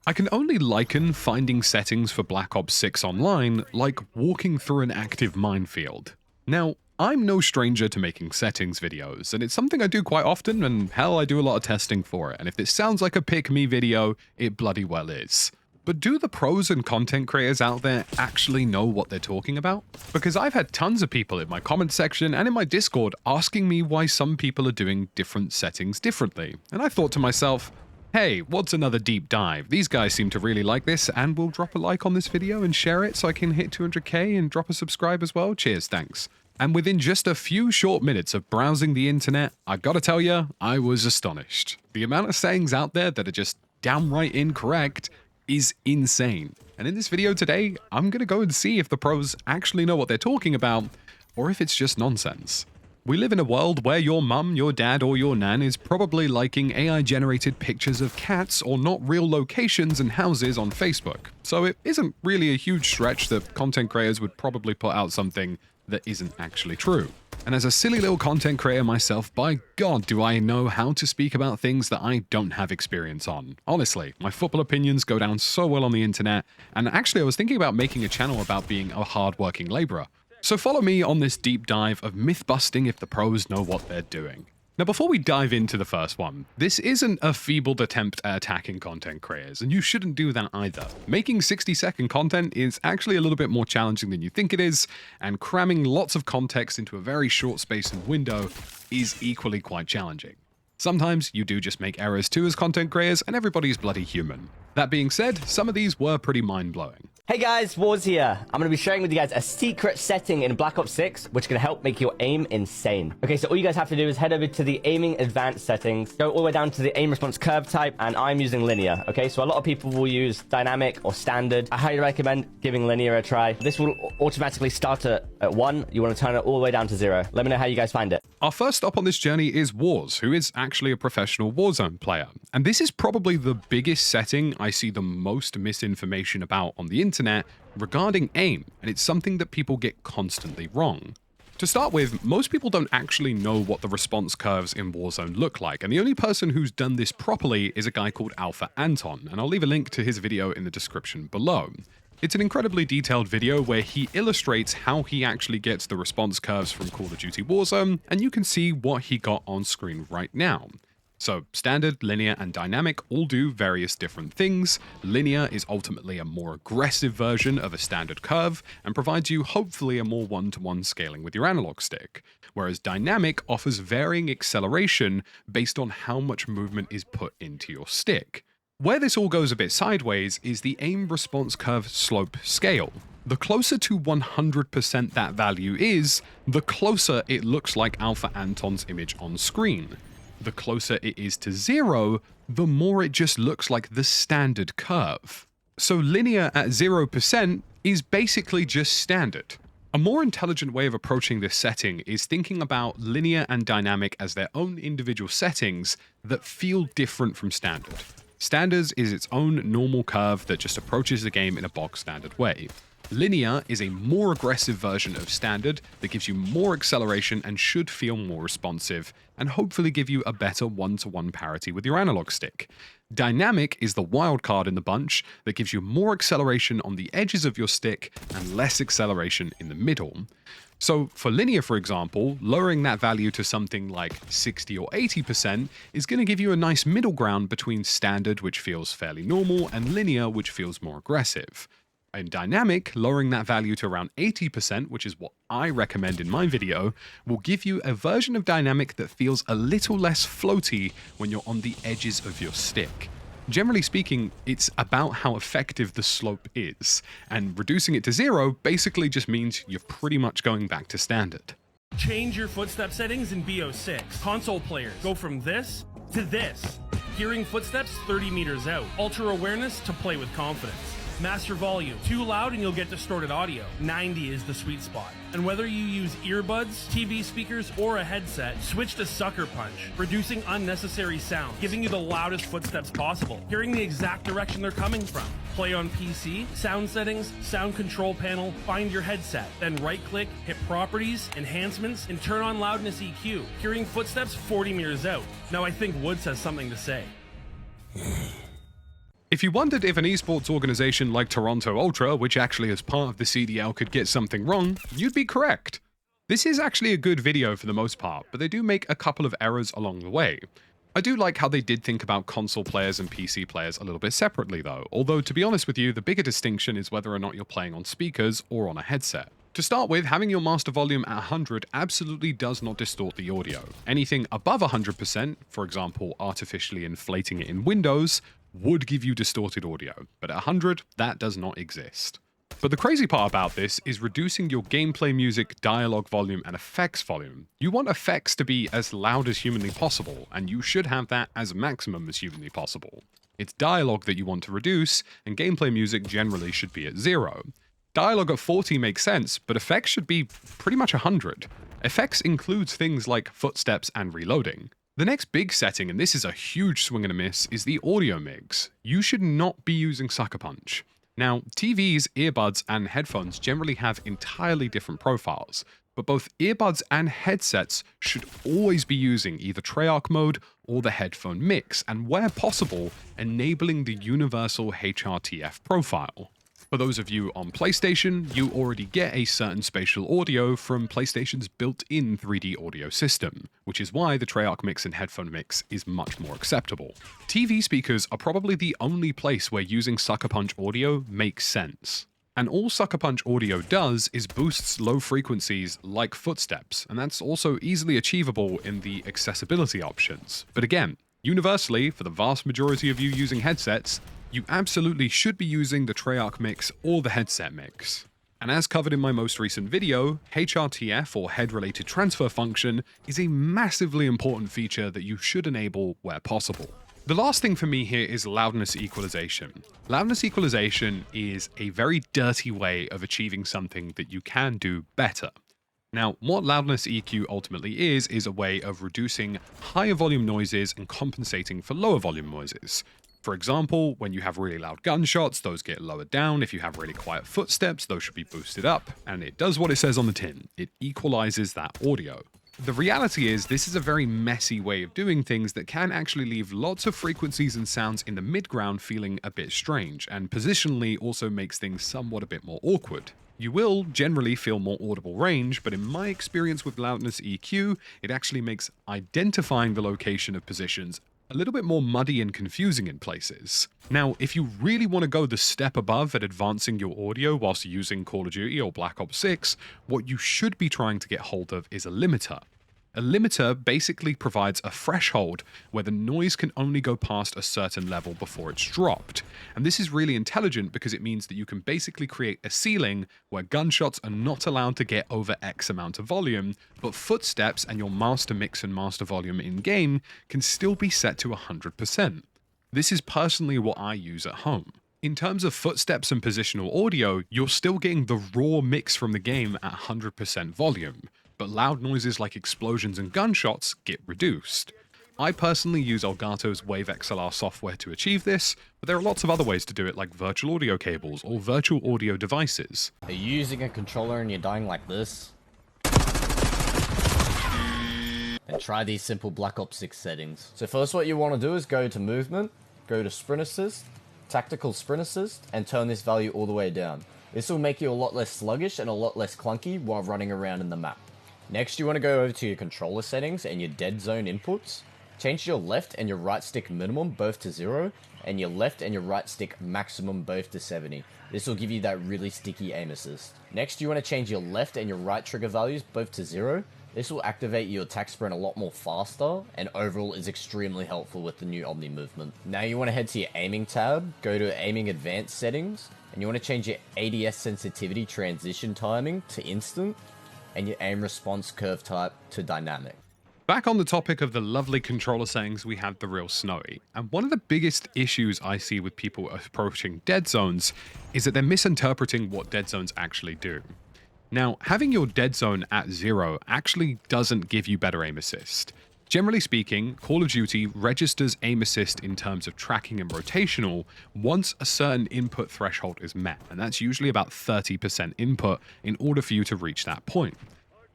I can only liken finding settings for Black Ops 6 online like walking through an active minefield. Now, I'm no stranger to making settings videos, and it's something I do quite often, and hell, I do a lot of testing for it, and if this sounds like a pick me video, it bloody well is. But do the pros and content creators out there actually know what they're talking about? Because I've had tons of people in my comment section and in my Discord asking me why some people are doing different settings differently, and I thought to myself, hey, what's another deep dive? These guys seem to really like this and will drop a like on this video and share it so I can hit 200k and drop a subscribe as well. Cheers, thanks. And within just a few short minutes of browsing the internet, I gotta tell you, I was astonished. The amount of sayings out there that are just downright incorrect is insane. And in this video today, I'm gonna go and see if the pros actually know what they're talking about, or if it's just nonsense. We live in a world where your mum, your dad, or your nan is probably liking AI-generated pictures of cats or not real locations and houses on Facebook. So it isn't really a huge stretch that content creators would probably put out something that isn't actually true. And as a silly little content creator myself, by God do I know how to speak about things that I don't have experience on. Honestly, my football opinions go down so well on the internet, and actually I was thinking about making a channel about being a hard-working laborer. So follow me on this deep dive of myth-busting if the pros know what they're doing. Now, before we dive into the first one, this isn't a feebled attempt at attacking content creators, and you shouldn't do that either. Making 60-second content is actually a little bit more challenging than you think it is, and cramming lots of context into a very short space and window is equally quite challenging. Sometimes you do just make errors too as content creators, and everybody's bloody human. That being said, some of these were pretty mind-blowing. Hey guys, Wars here. I'm going to be sharing with you guys a secret setting in Black Ops 6, which can help make your aim insane. Okay, so all you guys have to do is head over to the aiming advanced settings, go all the way down to the aim response curve type, and I'm using linear. Okay, so a lot of people will use dynamic or standard. I highly recommend giving linear a try. This will automatically start at 1. You want to turn it all the way down to 0. Let me know how you guys find it. Our first stop on this journey is Wars, who is actually a professional Warzone player. And this is probably the biggest setting I see the most misinformation about on the internet regarding aim, and it's something that people get constantly wrong. To start with, most people don't actually know what the response curves in Warzone look like, and the only person who's done this properly is a guy called Alpha Anton, and I'll leave a link to his video in the description below. It's an incredibly detailed video where he illustrates how he actually gets the response curves from Call of Duty Warzone, and you can see what he got on screen right now. So standard, linear, and dynamic all do various different things. Linear is ultimately a more aggressive version of a standard curve and provides you hopefully a more one-to-one scaling with your analog stick, whereas dynamic offers varying acceleration based on how much movement is put into your stick. Where this all goes a bit sideways is the aim response curve slope scale. The closer to 100% that value is, the closer it looks like Alpha Anton's image on screen. The closer it is to 0, the more it just looks like the standard curve. So linear at 0% is basically just standard. A more intelligent way of approaching this setting is thinking about linear and dynamic as their own individual settings that feel different from standard. Standard is its own normal curve that just approaches the game in a bog standard way. Linear is a more aggressive version of standard that gives you more acceleration and should feel more responsive, and hopefully give you a better one-to-one parity with your analog stick. Dynamic is the wild card in the bunch that gives you more acceleration on the edges of your stick and less acceleration in the middle. So for linear, for example, lowering that value to something like 60 or 80% is going to give you a nice middle ground between standard, which feels fairly normal, and linear, which feels more aggressive. In dynamic, lowering that value to around 80%, which is what I recommend in my video, will give you a version of dynamic that feels a little less floaty when you're on the edges of your stick. Generally speaking, it's about how effective the slope is, and reducing it to 0 basically just means you're pretty much going back to standard. Change your footstep settings in BO6. Console players, go from this to this. Hearing footsteps 30 meters out. Ultra awareness to play with confidence. Master volume. Too loud and you'll get distorted audio. 90 is the sweet spot. And whether you use earbuds, TV speakers, or a headset, switch to Sucker Punch, reducing unnecessary sound, giving you the loudest footsteps possible, hearing the exact direction they're coming from. Play on PC, sound settings, sound control panel, find your headset, then right-click, hit Properties, Enhancements, and turn on Loudness EQ. Hearing footsteps 40 meters out. Now I think Woods has something to say. If you wondered if an esports organization like Toronto Ultra, which actually is part of the CDL, could get something wrong, you'd be correct. This is actually a good video for the most part, but they do make a couple of errors along the way. I do like how they did think about console players and PC players a little bit separately though, although to be honest with you, the bigger distinction is whether or not you're playing on speakers or on a headset. To start with, having your master volume at 100 absolutely does not distort the audio. Anything above 100%, for example artificially inflating it in Windows, would give you distorted audio, but at 100, that does not exist. But the crazy part about this is reducing your gameplay music, dialogue volume, and effects volume. You want effects to be as loud as humanly possible, and you should have that as maximum as humanly possible. It's dialogue that you want to reduce, and gameplay music generally should be at 0. Dialogue at 40 makes sense, but effects should be pretty much 100. Effects includes things like footsteps and reloading. The next big setting, and this is a huge swing and a miss, is the audio mix. You should not be using Sucker Punch. Now, TVs, earbuds, and headphones generally have entirely different profiles, but both earbuds and headsets should always be using either Treyarch mode or the headphone mix, and where possible, enabling the universal HRTF profile. For those of you on PlayStation, you already get a certain spatial audio from PlayStation's built-in 3D audio system, which is why the Treyarch mix and headphone mix is much more acceptable. TV speakers are probably the only place where using Sucker Punch audio makes sense. And all Sucker Punch audio does is boosts low frequencies like footsteps, and that's also easily achievable in the accessibility options. But again, universally, for the vast majority of you using headsets, you absolutely should be using the Treyarch mix or the headset mix. And as covered in my most recent video, HRTF or head-related transfer function is a massively important feature that you should enable where possible. The last thing for me here is loudness equalization. Loudness equalization is a very dirty way of achieving something that you can do better. Now, what loudness EQ ultimately is a way of reducing higher volume noises and compensating for lower volume noises. For example, when you have really loud gunshots, those get lowered down. If you have really quiet footsteps, those should be boosted up. And it does what it says on the tin. It equalizes that audio. The reality is, this is a very messy way of doing things that can actually leave lots of frequencies and sounds in the mid-ground feeling a bit strange, and positionally also makes things somewhat a bit more awkward. You will generally feel more audible range, but in my experience with loudness EQ, it actually makes identifying the location of positions a little bit more muddy and confusing in places. Now, if you really want to go the step above at advancing your audio whilst using Call of Duty or Black Ops 6, what you should be trying to get hold of is a limiter. A limiter basically provides a threshold where the noise can only go past a certain level before it's dropped. And this is really intelligent because it means that you can basically create a ceiling where gunshots are not allowed to get over X amount of volume, but footsteps and your master mix and master volume in-game can still be set to 100%. This is personally what I use at home. In terms of footsteps and positional audio, you're still getting the raw mix from the game at 100% volume, but loud noises like explosions and gunshots get reduced. I personally use Elgato's Wave XLR software to achieve this, but there are lots of other ways to do it like virtual audio cables or virtual audio devices. Are you using a controller and you're dying like this? Then try these simple Black Ops 6 settings. So first what you want to do is go to movement, go to sprint assist, tactical sprint assist, and turn this value all the way down. This will make you a lot less sluggish and a lot less clunky while running around in the map. Next, you want to go over to your controller settings and your dead zone inputs. Change your left and your right stick minimum both to 0, and your left and your right stick maximum both to 70. This will give you that really sticky aim assist. Next, you want to change your left and your right trigger values both to 0. This will activate your attack sprint a lot more faster, and overall is extremely helpful with the new Omni movement. Now you want to head to your aiming tab, go to aiming advanced settings, and you want to change your ADS sensitivity transition timing to instant, and your aim response curve type to dynamic. Back on the topic of the lovely controller settings, we have the real snowy. And one of the biggest issues I see with people approaching dead zones is that they're misinterpreting what dead zones actually do. Now, having your dead zone at 0 actually doesn't give you better aim assist. Generally speaking, Call of Duty registers aim assist in terms of tracking and rotational once a certain input threshold is met, and that's usually about 30% input in order for you to reach that point.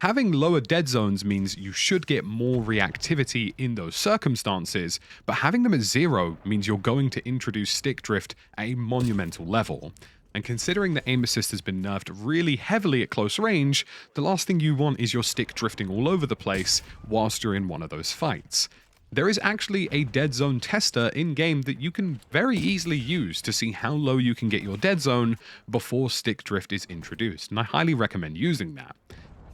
Having lower dead zones means you should get more reactivity in those circumstances, but having them at 0 means you're going to introduce stick drift at a monumental level. And considering the aim assist has been nerfed really heavily at close range, the last thing you want is your stick drifting all over the place whilst you're in one of those fights. There is actually a dead zone tester in-game that you can very easily use to see how low you can get your dead zone before stick drift is introduced, and I highly recommend using that.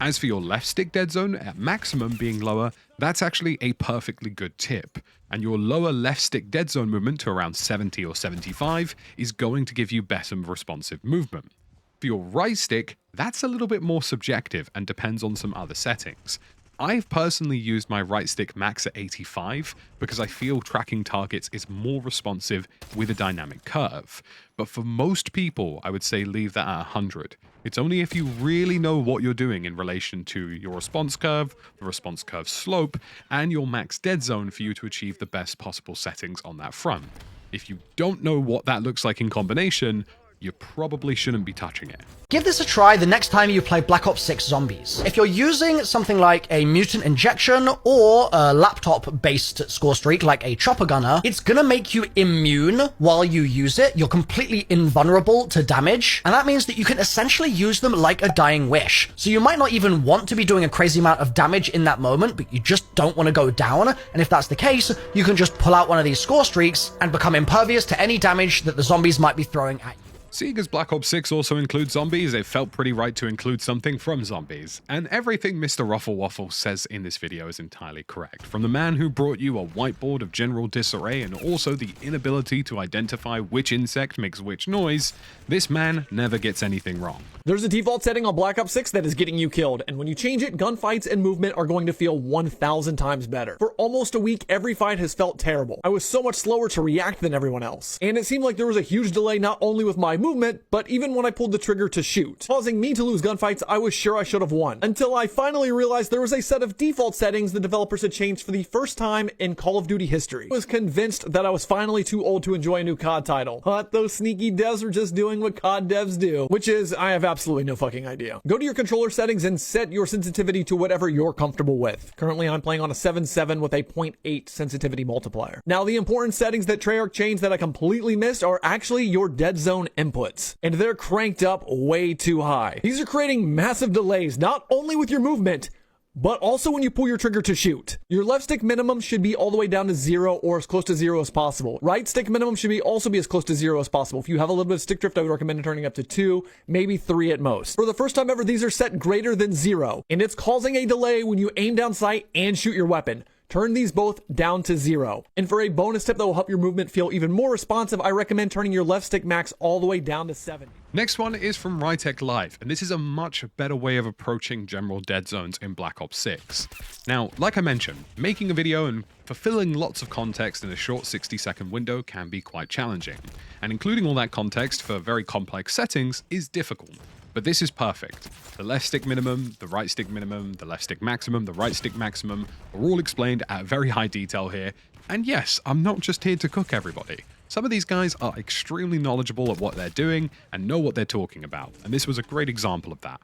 As for your left stick dead zone at maximum being lower, that's actually a perfectly good tip, and your lower left stick dead zone movement to around 70 or 75 is going to give you better responsive movement. For your right stick, that's a little bit more subjective and depends on some other settings. I've personally used my right stick max at 85 because I feel tracking targets is more responsive with a dynamic curve. But for most people, I would say leave that at 100. It's only if you really know what you're doing in relation to your response curve, the response curve slope, and your max dead zone for you to achieve the best possible settings on that front. If you don't know what that looks like in combination, you probably shouldn't be touching it. Give this a try the next time you play Black Ops 6 Zombies. If you're using something like a mutant injection or a laptop-based score streak like a chopper gunner, it's gonna make you immune while you use it. You're completely invulnerable to damage, and that means that you can essentially use them like a dying wish. So you might not even want to be doing a crazy amount of damage in that moment, but you just don't want to go down, and if that's the case, you can just pull out one of these score streaks and become impervious to any damage that the zombies might be throwing at you. Seeing as Black Ops 6 also includes zombies, it felt pretty right to include something from zombies. And everything Mr. Ruffle Waffle says in this video is entirely correct. From the man who brought you a whiteboard of general disarray and also the inability to identify which insect makes which noise, this man never gets anything wrong. There's a default setting on Black Ops 6 that is getting you killed, and when you change it, gunfights and movement are going to feel 1,000 times better. For almost a week, every fight has felt terrible. I was so much slower to react than everyone else, and it seemed like there was a huge delay not only with my movement, but even when I pulled the trigger to shoot, causing me to lose gunfights I was sure I should have won, until I finally realized there was a set of default settings the developers had changed for the first time in Call of Duty history. I was convinced that I was finally too old to enjoy a new COD title, but those sneaky devs were just doing what COD devs do, which is, I have absolutely no fucking idea. Go to your controller settings and set your sensitivity to whatever you're comfortable with. Currently I'm playing on a 7.7 with a 0.8 sensitivity multiplier. Now the important settings that Treyarch changed that I completely missed are actually your dead zone inputs, and they're cranked up way too high. These are creating massive delays not only with your movement, but also when you pull your trigger to shoot. Your left stick minimum should be all the way down to 0 or as close to 0 as possible. Right stick minimum should also be as close to 0 as possible. If you have a little bit of stick drift, I would recommend turning up to 2, maybe 3 at most. For the first time ever, these are set greater than 0, and it's causing a delay when you aim down sight and shoot your weapon. Turn these both down to 0. And for a bonus tip that will help your movement feel even more responsive, I recommend turning your left stick max all the way down to 70. Next one is from Rytech Live, and this is a much better way of approaching general dead zones in Black Ops 6. Now, like I mentioned, making a video and fulfilling lots of context in a short 60-second window can be quite challenging, and including all that context for very complex settings is difficult. But this is perfect. The left stick minimum, the right stick minimum, the left stick maximum, the right stick maximum are all explained at very high detail here. And yes, I'm not just here to cook everybody. Some of these guys are extremely knowledgeable at what they're doing and know what they're talking about, and this was a great example of that.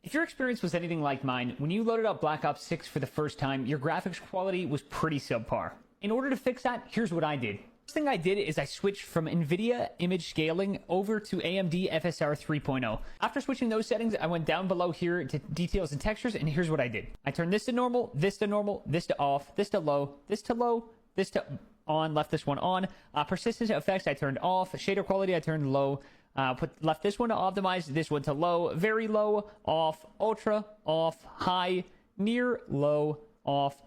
If your experience was anything like mine, when you loaded up Black Ops 6 for the first time, your graphics quality was pretty subpar. In order to fix that, here's what I did. First thing I did is I switched from NVIDIA image scaling over to AMD FSR 3.0. After switching those settings, I went down below here to details and textures, and here's what I did. I turned this to normal, this to normal, this to off, this to low, this to low, this to on, left this one on. Persistence effects I turned off, shader quality I turned low, left this one to optimize, this one to low, very low, off, ultra, off, high, near, low, off,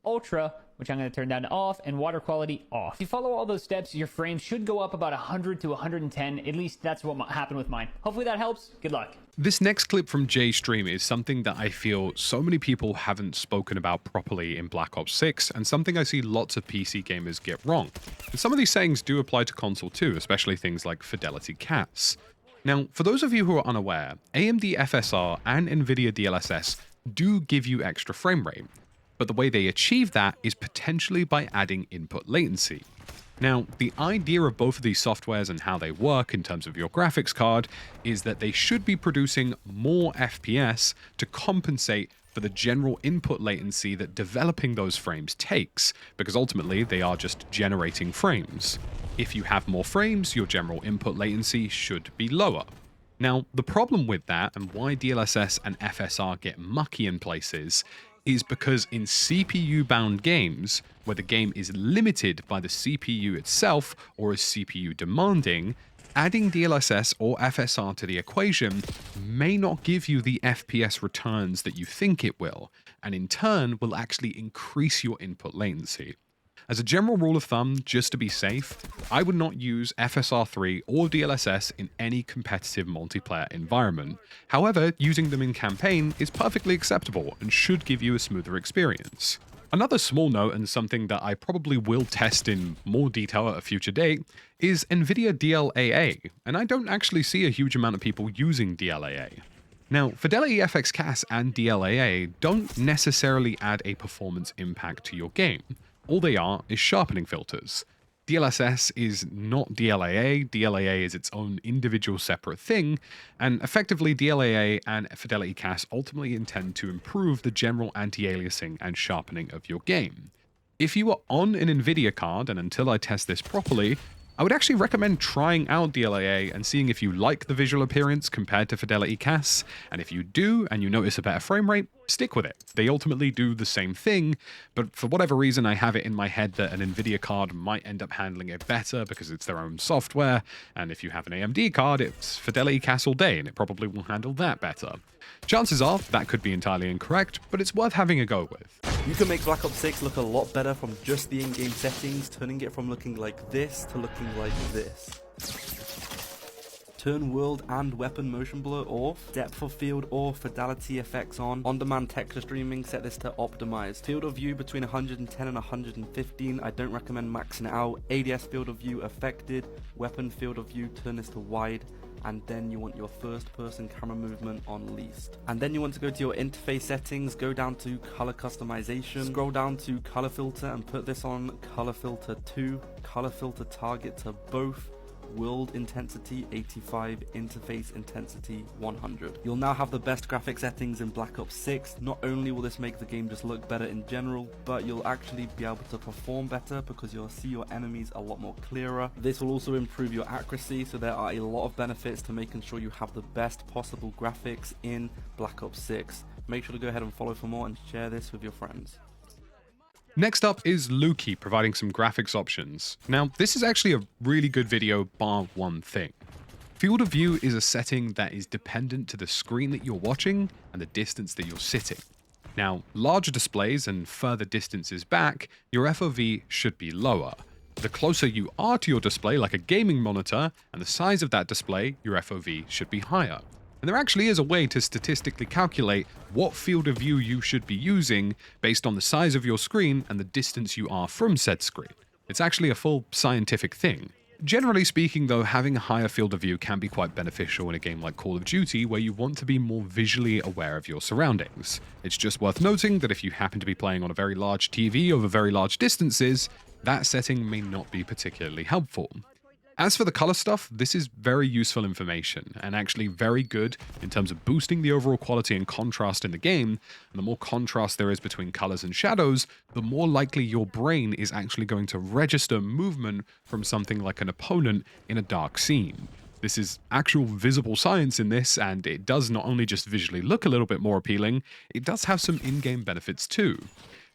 ultra, which I'm going to turn down to off, and water quality off. If you follow all those steps, your frame should go up about 100 to 110. At least that's what happened with mine. Hopefully that helps. Good luck. This next clip from Jay's stream is something that I feel so many people haven't spoken about properly in Black Ops 6, and something I see lots of PC gamers get wrong. And some of these sayings do apply to console too, especially things like fidelity caps. Now, for those of you who are unaware, AMD FSR and NVIDIA DLSS do give you extra frame rate. But the way they achieve that is potentially by adding input latency. Now, the idea of both of these softwares and how they work in terms of your graphics card is that they should be producing more FPS to compensate for the general input latency that developing those frames takes, because ultimately they are just generating frames. If you have more frames, your general input latency should be lower. Now, the problem with that, and why DLSS and FSR get mucky in places, is because in CPU-bound games, where the game is limited by the CPU itself or is CPU demanding, adding DLSS or FSR to the equation may not give you the FPS returns that you think it will, and in turn will actually increase your input latency. As a general rule of thumb, just to be safe, I would not use FSR3 or DLSS in any competitive multiplayer environment. However, using them in campaign is perfectly acceptable and should give you a smoother experience. Another small note, and something that I probably will test in more detail at a future date, is NVIDIA DLAA, and I don't actually see a huge amount of people using DLAA. Now, Fidelity FX CAS and DLAA don't necessarily add a performance impact to your game. All they are is sharpening filters. DLSS is not DLAA, DLAA is its own individual separate thing, and effectively DLAA and Fidelity CAS ultimately intend to improve the general anti-aliasing and sharpening of your game. If you are on an NVIDIA card, and until I test this properly, I would actually recommend trying out DLAA and seeing if you like the visual appearance compared to Fidelity CAS, and if you do and you notice a better frame rate, stick with it. They ultimately do the same thing, but for whatever reason I have it in my head that an NVIDIA card might end up handling it better because it's their own software, and if you have an AMD card, it's Fidelity CAS all day and it probably will handle that better. Chances are that could be entirely incorrect, but it's worth having a go with. You can make Black Ops 6 look a lot better from just the in-game settings, turning it from looking like this to looking like this. Turn world and weapon motion blur off, depth of field or fidelity effects on-demand texture streaming, set this to optimized. Field of view between 110 and 115, I don't recommend maxing it out. ADS field of view affected, weapon field of view, turn this to wide. And then you want your first person camera movement on least. And then you want to go to your interface settings, go down to color customization, scroll down to color filter and put this on color filter 2, color filter target to both, world intensity 85, interface intensity 100. You'll now have the best graphic settings in Black Ops 6. Not only will this make the game just look better in general, but you'll actually be able to perform better because you'll see your enemies a lot more clearer. This will also improve your accuracy, so there are a lot of benefits to making sure you have the best possible graphics in Black Ops 6. Make sure to go ahead and follow for more and share this with your friends. Next up is Lukey providing some graphics options. Now, this is actually a really good video bar one thing. Field of view is a setting that is dependent to the screen that you're watching and the distance that you're sitting. Now, larger displays and further distances back, your FOV should be lower. The closer you are to your display, like a gaming monitor, and the size of that display, your FOV should be higher. And there actually is a way to statistically calculate what field of view you should be using based on the size of your screen and the distance you are from said screen. It's actually a full scientific thing. Generally speaking though, having a higher field of view can be quite beneficial in a game like Call of Duty where you want to be more visually aware of your surroundings. It's just worth noting that if you happen to be playing on a very large TV over very large distances, that setting may not be particularly helpful. As for the color stuff, this is very useful information, and actually very good in terms of boosting the overall quality and contrast in the game, and the more contrast there is between colors and shadows, the more likely your brain is actually going to register movement from something like an opponent in a dark scene. This is actual visible science in this, and it does not only just visually look a little bit more appealing, it does have some in-game benefits too.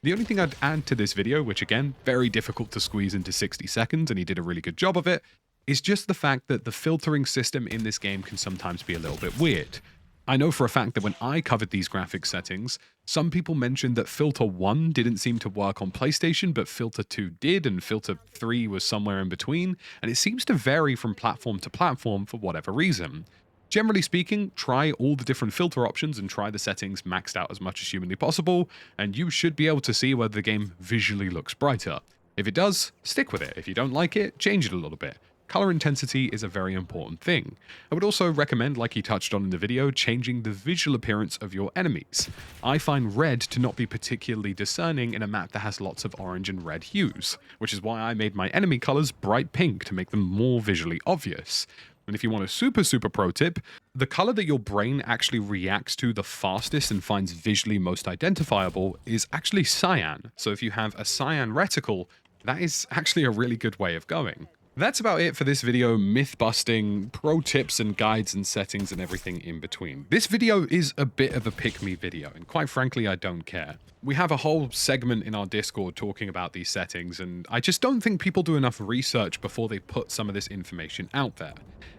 The only thing I'd add to this video, which again, very difficult to squeeze into 60 seconds, and he did a really good job of it, is just the fact that the filtering system in this game can sometimes be a little bit weird. I know for a fact that when I covered these graphics settings, some people mentioned that Filter 1 didn't seem to work on PlayStation, but Filter 2 did, and Filter 3 was somewhere in between, and it seems to vary from platform to platform for whatever reason. Generally speaking, try all the different filter options and try the settings maxed out as much as humanly possible, and you should be able to see whether the game visually looks brighter. If it does, stick with it. If you don't like it, change it a little bit. Color intensity is a very important thing. I would also recommend, like he touched on in the video, changing the visual appearance of your enemies. I find red to not be particularly discerning in a map that has lots of orange and red hues, which is why I made my enemy colors bright pink to make them more visually obvious. And if you want a super pro tip, the color that your brain actually reacts to the fastest and finds visually most identifiable is actually cyan. So if you have a cyan reticle, that is actually a really good way of going. That's about it for this video, myth-busting, pro tips and guides and settings and everything in between. This video is a bit of a pick-me video, and quite frankly, I don't care. We have a whole segment in our Discord talking about these settings, and I just don't think people do enough research before they put some of this information out there.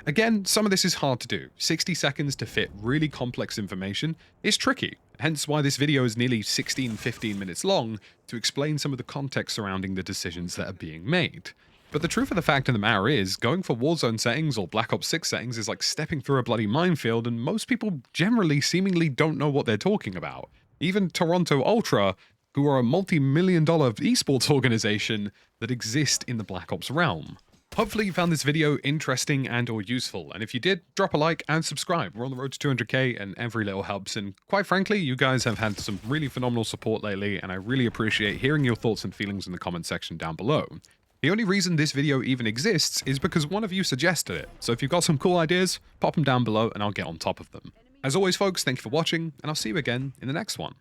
Again, some of this is hard to do. 60 seconds to fit really complex information is tricky, hence why this video is nearly 15 minutes long to explain some of the context surrounding the decisions that are being made. But the truth of the fact of the matter is, going for Warzone settings or Black Ops 6 settings is like stepping through a bloody minefield, and most people generally seemingly don't know what they're talking about. Even Toronto Ultra, who are a multi-million-dollar esports organization that exist in the Black Ops realm. Hopefully you found this video interesting and or useful, and if you did, drop a like and subscribe. We're on the road to 200k and every little helps, and quite frankly, you guys have had some really phenomenal support lately, and I really appreciate hearing your thoughts and feelings in the comment section down below. The only reason this video even exists is because one of you suggested it, so if you've got some cool ideas, pop them down below and I'll get on top of them. As always folks, thank you for watching, and I'll see you again in the next one.